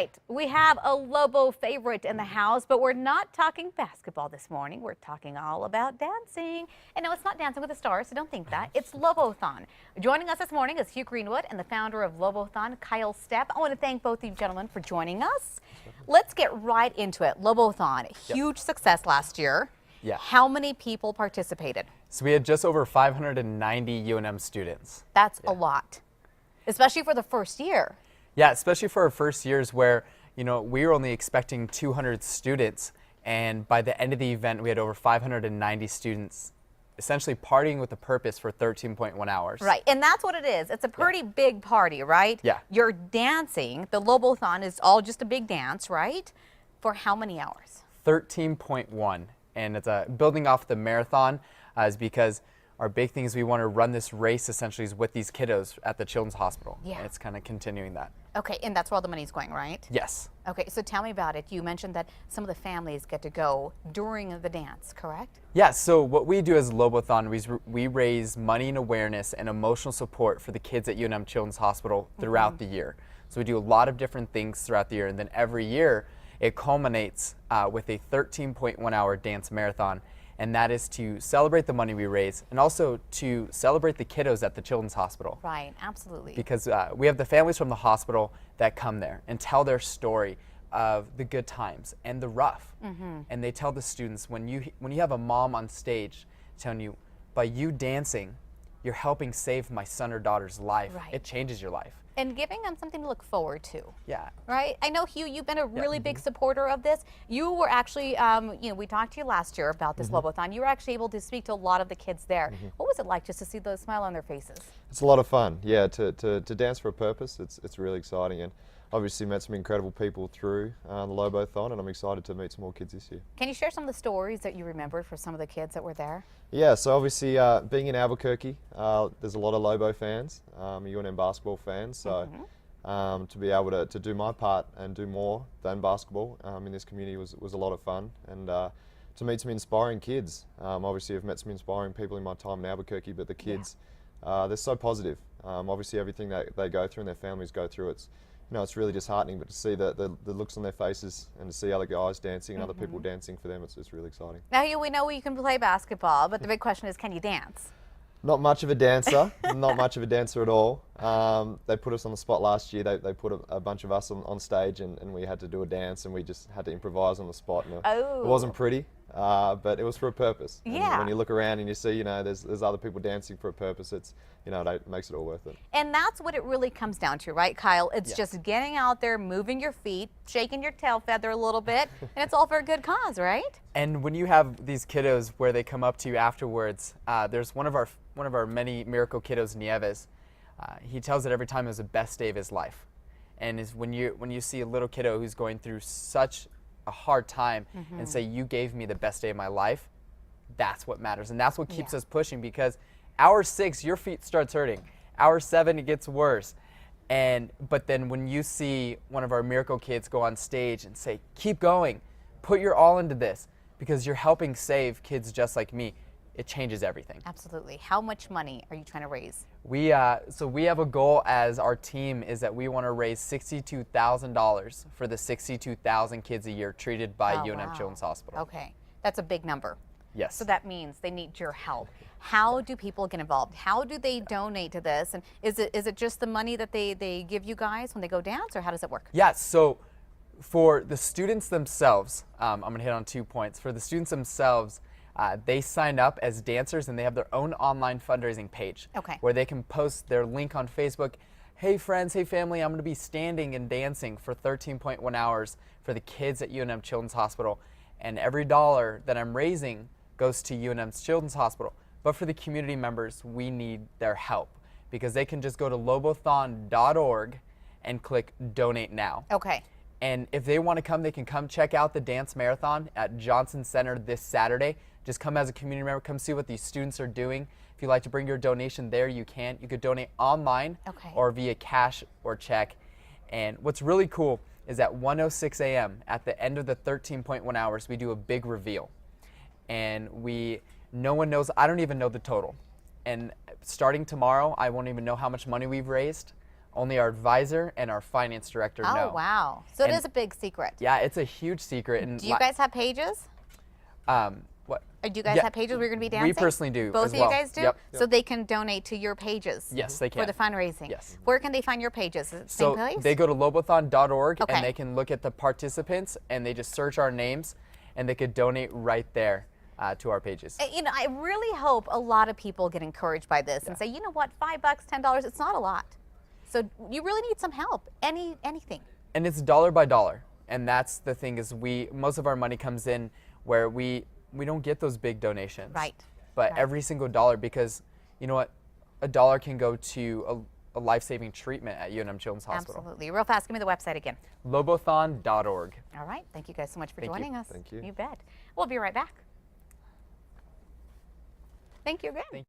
right, we have a Lobo favorite in the house, but we're not talking basketball this morning. We're talking all about dancing. And no, it's not Dancing with the Stars, so don't think that. It's Lobothon. Joining us this morning is Hugh Greenwood and the founder of Lobothon, Kyle Stepp. I want to thank both of you gentlemen for joining us. Let's get right into it. Lobothon, huge success last year. Yeah. How many people participated? So we had just over 590 UNM students. That's a lot, especially for the first year. Yeah, especially for our first years where, we were only expecting 200 students, and by the end of the event, we had over 590 students essentially partying with a purpose for 13.1 hours. Right, and that's what it is. It's a pretty big party, right? Yeah. You're dancing. The Lobothon is all just a big dance, right? For how many hours? 13.1, and it's building off the marathon is because our big thing is we want to run this race essentially is with these kiddos at the Children's Hospital. Yeah. And it's kind of continuing that. Okay, and that's where all the money's going, right? Yes. Okay, so tell me about it. You mentioned that some of the families get to go during the dance, correct? Yeah, so what we do as Lobothon, we raise money and awareness and emotional support for the kids at UNM Children's Hospital throughout the year. So we do a lot of different things throughout the year, and then every year it culminates with a 13.1 hour dance marathon. And that is to celebrate the money we raise and also to celebrate the kiddos at the Children's Hospital. Right, absolutely. Because we have the families from the hospital that come there and tell their story of the good times and the rough. And they tell the students, when you have a mom on stage telling you, by you dancing, you're helping save my son or daughter's life. Right. It changes your life. And giving them something to look forward to. Yeah. Right? I know, Hugh, you've been a really big supporter of this. You were actually, we talked to you last year about this Lobothon. You were actually able to speak to a lot of the kids there. What was it like just to see the smile on their faces? It's a lot of fun, yeah, to dance for a purpose. It's really exciting, and obviously met some incredible people through the Lobothon, and I'm excited to meet some more kids this year. Can you share some of the stories that you remembered for some of the kids that were there? Yeah, so obviously being in Albuquerque, there's a lot of Lobo fans, UNM basketball fans, so to be able to do my part and do more than basketball in this community was a lot of fun, and to meet some inspiring kids. Obviously I've met some inspiring people in my time in Albuquerque, but the kids, they're so positive. Obviously everything that they go through and their families go through, it's really disheartening, but to see the looks on their faces and to see other guys dancing and other people dancing for them, it's really exciting. Now, Hugh, we know you can play basketball, but the big question is, can you dance? Not much of a dancer, not much of a dancer at all. They put us on the spot last year. They put a bunch of us on stage and we had to do a dance and we just had to improvise on the spot. And it wasn't pretty, but it was for a purpose. And when you look around and you see, there's other people dancing for a purpose, it makes it all worth it. And that's what it really comes down to, right, Kyle? It's just getting out there, moving your feet, shaking your tail feather a little bit, and it's all for a good cause, right? And when you have these kiddos where they come up to you afterwards, there's one of our many miracle kiddos, Nieves. He tells it every time it was the best day of his life, and is when you see a little kiddo who's going through such a hard time and say, you gave me the best day of my life, that's what matters, and that's what keeps us pushing, because hour 6 your feet starts hurting, hour 7 it gets worse, but then when you see one of our miracle kids go on stage and say, keep going, put your all into this, because you're helping save kids just like me, it changes everything. Absolutely. How much money are you trying to raise? So we have a goal as our team is that we want to raise $62,000 for the 62,000 kids a year treated by UNM Children's Hospital. Okay, that's a big number. Yes. So that means they need your help. How do people get involved? How do they donate to this? And is it just the money that they give you guys when they go dance, or how does it work? Yeah, so for the students themselves, I'm going to hit on 2 points. For the students themselves, they sign up as dancers and they have their own online fundraising page where they can post their link on Facebook. Hey friends, hey family, I'm going to be standing and dancing for 13.1 hours for the kids at UNM Children's Hospital. And every dollar that I'm raising goes to UNM's Children's Hospital. But for the community members, we need their help, because they can just go to lobothon.org and click donate now. Okay. And if they want to come, they can come check out the dance marathon at Johnson Center this Saturday. Just come as a community member, come see what these students are doing. If you'd like to bring your donation there, you can. You could donate online or via cash or check. And what's really cool is at 1:06 a.m. at the end of the 13.1 hours, we do a big reveal. And no one knows, I don't even know the total. And starting tomorrow, I won't even know how much money we've raised. Only our advisor and our finance director know. Oh, wow. So it And- is a big secret. Yeah, it's a huge secret. And Do you guys have pages? what? Or do you guys Yeah, have pages where you're going to be dancing? we personally do Both as of well. you guys do? Yep. So they can donate to your pages? Yes, they can. For the fundraising? Yes. Where can they find your pages? Is it the So same place? they go to lobothon.org Okay. and they can look at the participants and they just search our names and they could donate right there to our pages. You know, I really hope a lot of people get encouraged by this and say, you know what, $5, $10, it's not a lot. So you really need some help, anything. And it's dollar by dollar. And that's the thing is most of our money comes in where we don't get those big donations. Right. But Right. every single dollar, because you know what, a dollar can go to a life-saving treatment at UNM Children's Hospital. Absolutely. Real fast, give me the website again. Lobothon.org. All right. Thank you guys so much for Thank you. joining us. Thank you. You bet. We'll be right back. Thank you again.